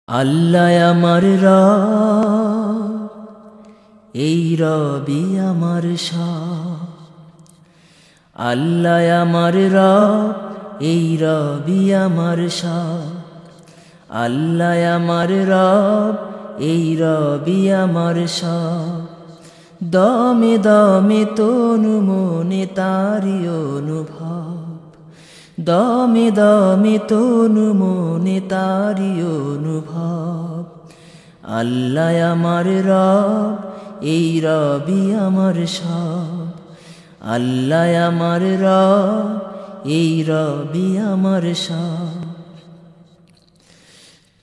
আল্লাহ আমার রব, এই রবি আমার সব। আল্লাহ আমার রব, এই রবি আমার সব। আল্লাহ আমার রব, এই রবি আমার সব। দমে দমে তনু মনে তারি অনুভব, দমে দমে তনু মনে তারি অনুভব। আল্লাহ আমার রব, এই রবি আমার সব। আল্লাহ আমার রব, এই রবি আমার সব।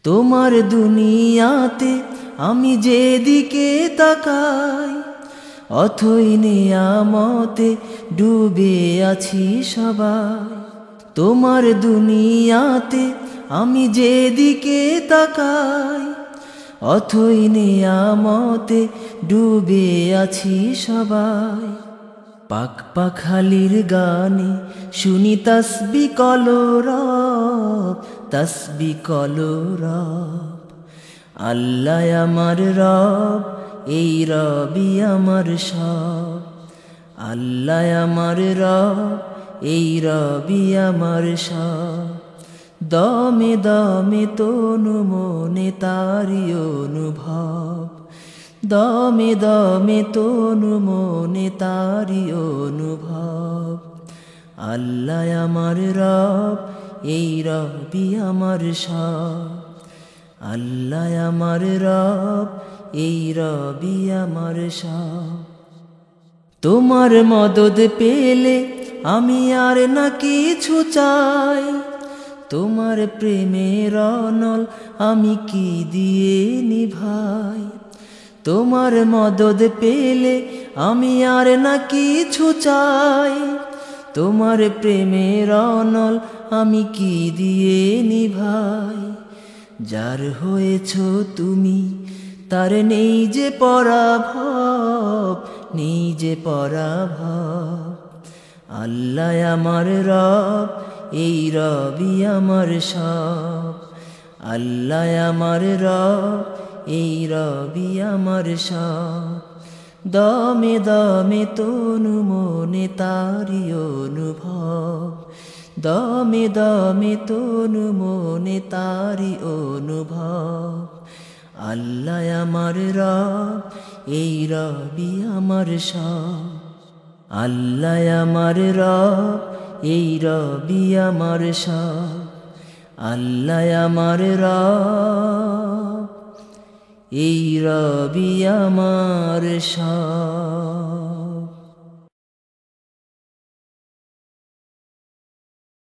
তোমার দুনিয়াতে আমি যেদিকে তাকাই, অথই নিয়ামতে ডুবে আছি সবাই। তোমার দুনিয়াতে আমি যেদিকে তাকাই, অথই নিয়ামতে ডুবে আছি সবাই। পাক পাখালির গানে শুনি তসবি কলরব, তসবি কলরব। আল্লাহ আমার রব, এই রবি আমার সব। আল্লাহ আমার রব, এই রবি আমার সব। দমে দমে তনু মনে তারি অনুভব, দমে দমে তনু মনে তারি অনুভব। আল্লাহ আমার রব, এই রবি আমার সব। আল্লাহ আমার রব, এই রবি আমার সব। তোমার মদদ পেলে আমি আর না কিছু চাই, তোমার প্রেমের অনল আমি কি দিয়ে নিভাই। তোমার মদদ পেলে আমি আর না কিছু চাই, তোমার প্রেমের অনল আমি কি দিয়ে নিভাই। যার হয়েছ তুমি তার নেই যে পরাভব, নেই যে পরাভব। আল্লাহ আমার রব, এই রবি আমার সব। আল্লাহ আমার রব, এই রবি আমার সব। দমে দমে তনু মনে তারি অনুভব, দমে দমে তনু মনে তারি অনুভব। আল্লাহ আমার রব, এই রবি আমার সব। আল্লাহ আমার রব, এই রবি আমার সব। আল্লাহ আমার রব, এই রবি আমার সব।